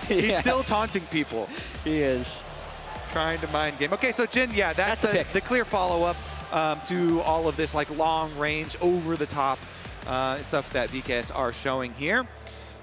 He's still taunting people. He is. Trying to mind game. Okay, so Jin, yeah, that's the clear follow-up to all of this like long range, over the top stuff that VKS are showing here.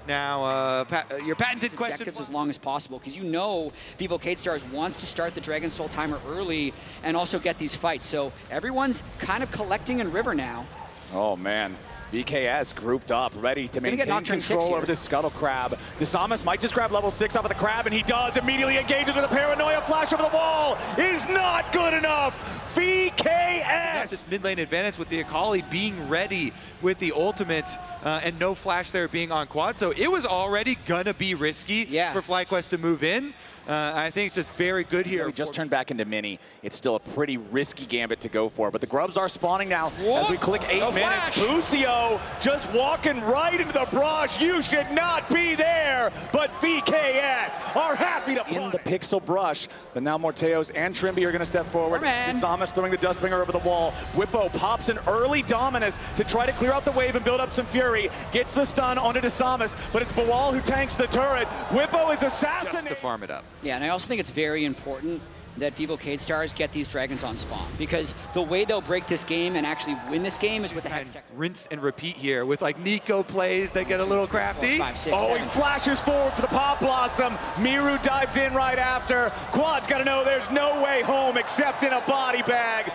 Now, your patented question. Objectives as long as possible, because you know Vivo Stars wants to start the Dragon Soul timer early and also get these fights. So everyone's kind of collecting in River now. Oh man. VKS grouped up, ready to maintain control over this Scuttle Crab. Desamas might just grab level 6 off of the Crab, and he does. Immediately engages with a Paranoia flash over the wall. Is not good enough. VKS! This mid lane advantage with the Akali being ready with the ultimate and no flash there being on quad. So it was already gonna be risky for FlyQuest to move in. I think it's just very good here. We just turned back into mini. It's still a pretty risky gambit to go for, but the Grubs are spawning now as we click 8 minutes. Busio just walking right into the brush. You should not be there, but VKS are happy to in the pixel brush. But now Morteos and Trimby are going to step forward. Desamas throwing the Dustbringer over the wall. Whippo pops an early Dominus to try to clear out the wave and build up some fury. Gets the stun onto Desamas, but it's Bawal who tanks the turret. Whippo is assassinated. Just to farm it up. Yeah, and I also think it's very important that Vivo Stars get these dragons on spawn, because the way they'll break this game and actually win this game is with the hextech. Rinse and repeat here with like Nico plays, they get a little crafty. 4, 5, 6, 7. He flashes forward for the Pop Blossom. Miru dives in right after. Quad's got to know there's no way home except in a body bag.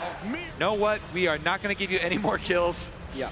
Know what? We are not going to give you any more kills. Yeah.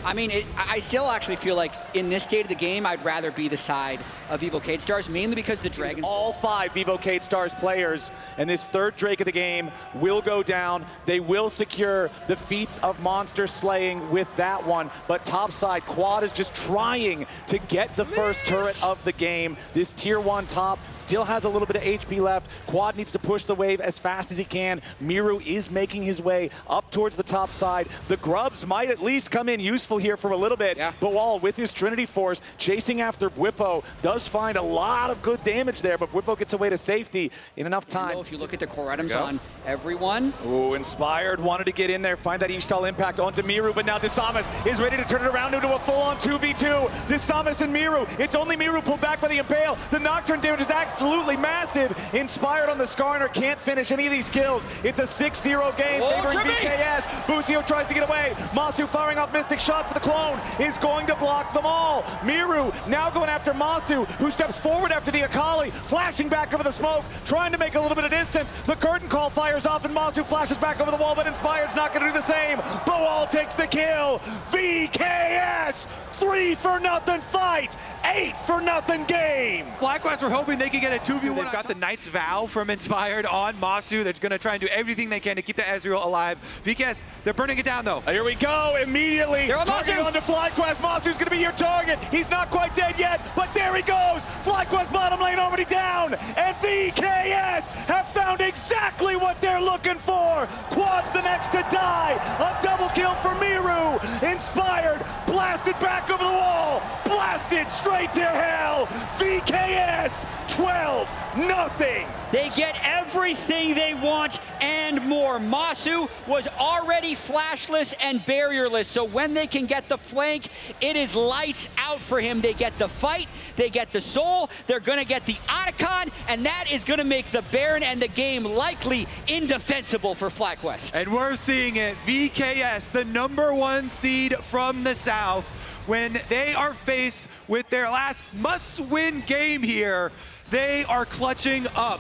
I mean, I still actually feel like in this state of the game, I'd rather be the side of Vivo Stars, mainly because the Dragons. All 5 Vivo Stars players, and this third Drake of the game will go down. They will secure the feats of monster slaying with that one, but topside, Quad is just trying to get the first turret of the game. This tier 1 top still has a little bit of HP left. Quad needs to push the wave as fast as he can. Miru is making his way up towards the top side. The Grubs might at least come in useful here for a little bit. Bawal with his Trinity Force chasing after Whippo does find a lot of good damage there, but Whippo gets away to safety in enough time. If you look at the core items on everyone. Ooh, Inspired wanted to get in there, find that Ishtal impact onto Miru, but now Desamas is ready to turn it around into a full-on 2v2. Desamas and Miru. It's only Miru pulled back by the Impale. The Nocturne damage is absolutely massive. Inspired on the Skarner can't finish any of these kills. It's a 6-0 game favoring VKS. Busio tries to get away. Masu firing off Mystic Shot, but the clone is going to block them all. Miru now going after Masu, who steps forward after the Akali, flashing back over the smoke, trying to make a little bit of distance. The curtain call fires off and Masu flashes back over the wall, but Inspired's not going to do the same. Bawal takes the kill. VKS, 3-0 fight, 8-0 game. FlyQuest were hoping they could get a 2v1. They've got the Knight's Vow from Inspired on Masu. They're going to try and do everything they can to keep the Ezreal alive. VKS, they're burning it down though. Here we go, immediately. Targeting onto FlyQuest. Masu's going to be your target. He's not quite dead yet, but there he goes. FlyQuest bottom lane already down, and VKS have found exactly what they're looking for. Quad's the next to die. A double kill for Miru. Inspired, blasted back over the wall, blasted straight to hell. VKS, 12-0. They get everything they want and more. Masu was already flashless and barrierless, so when they can get the flank, it is lights out for him. They get the fight, they get the soul, they're gonna get the Otacon, and that is gonna make the Baron and the game likely indefensible for FlyQuest. And we're seeing it. VKS, the #1 seed from the South, when they are faced with their last must-win game here, they are clutching up.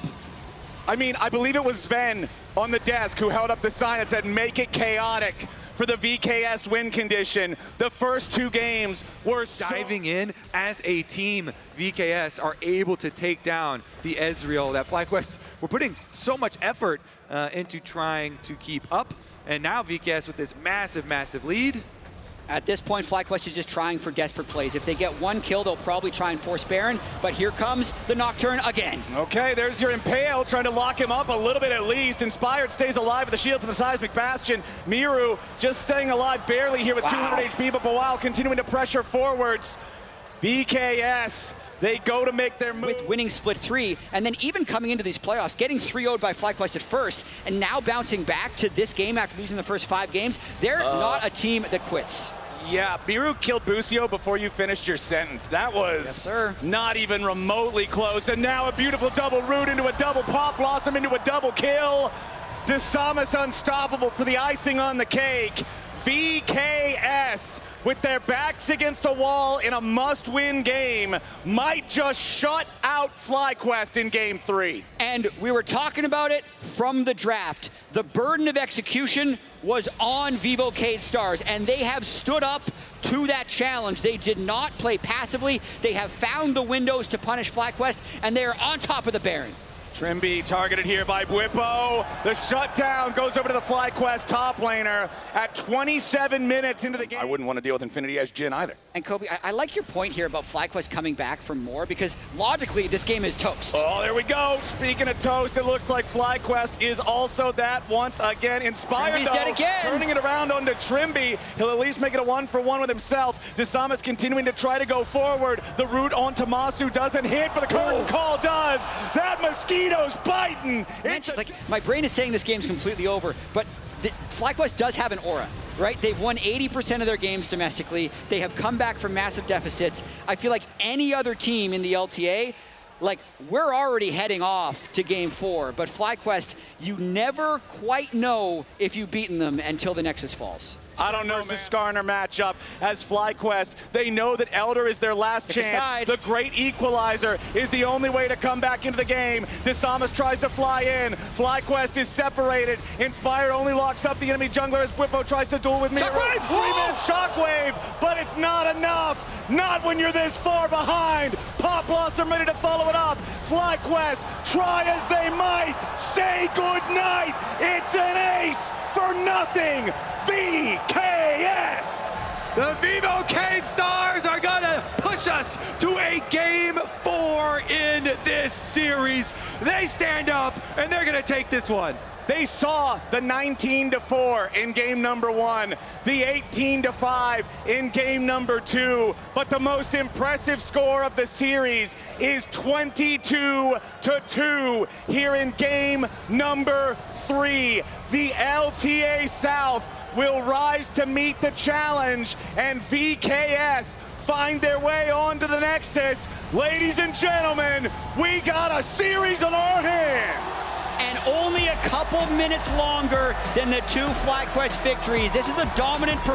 I mean, I believe it was Sven on the desk who held up the sign that said, "Make it chaotic" for the VKS win condition. The first 2 games were diving in as a team. VKS are able to take down the Ezreal that FlyQuest were putting so much effort into trying to keep up. And now VKS with this massive, massive lead. At this point, FlyQuest is just trying for desperate plays. If they get 1 kill, they'll probably try and force Baron, but here comes the Nocturne again. Okay, there's your Impale, trying to lock him up a little bit at least. Inspired stays alive with the shield from the Seismic Bastion. Miru just staying alive barely here with 200 HP, but Bawal continuing to pressure forwards. VKS, they go to make their move. With winning split 3, and then even coming into these playoffs, getting 3-0'd by FlyQuest at first, and now bouncing back to this game after losing the first 5 games, they're not a team that quits. Yeah, Miru killed Busio before you finished your sentence. That was not even remotely close. And now a beautiful double root into a double pop, Blossom into a double kill. Desamas unstoppable for the icing on the cake. VKS, with their backs against a wall in a must-win game, might just shut out FlyQuest in Game 3. And we were talking about it from the draft. The burden of execution was on Vivo Stars, and they have stood up to that challenge. They did not play passively. They have found the windows to punish FlyQuest, and they are on top of the Baron. Trimby targeted here by Bwipo. The shutdown goes over to the FlyQuest top laner at 27 minutes into the game. I wouldn't want to deal with Infinity as Jhin either. And Kobe, I like your point here about FlyQuest coming back for more, because logically this game is toast. Oh, there we go. Speaking of toast, it looks like FlyQuest is also that once again. Inspired Trimby's though, dead again. Turning it around onto Trimby. He'll at least make it a 1-for-1 with himself. Desamas continuing to try to go forward. The root onto Masu doesn't hit, but the curtain call does. That mosquito's biting. Like, my brain is saying this game's completely over, but FlyQuest does have an aura, right? They've won 80% of their games domestically. They have come back from massive deficits. I feel like any other team in the LTA, like, we're already heading off to Game 4, but FlyQuest, you never quite know if you've beaten them until the Nexus falls. I don't know, the Skarner matchup as FlyQuest. They know that Elder is their last chance. The great equalizer is the only way to come back into the game. Desamas tries to fly in. FlyQuest is separated. Inspired only locks up the enemy jungler as Bwipo tries to duel with Miru. Shockwave! 3-minute shockwave, but it's not enough. Not when you're this far behind. Pop Blossom ready to follow it up. FlyQuest, try as they might, say goodnight. It's an ace for nothing. VKS! The Vivo Stars are gonna push us to a Game 4 in this series. They stand up and they're gonna take this one. They saw the 19-4 in game number 1, the 18-5 in game number 2, but the most impressive score of the series is 22-2 here in game number 3. The LTA South will rise to meet the challenge, and VKS find their way onto the Nexus. Ladies and gentlemen, we got a series on our hands. And only a couple minutes longer than the 2 FlyQuest victories. This is a dominant performance.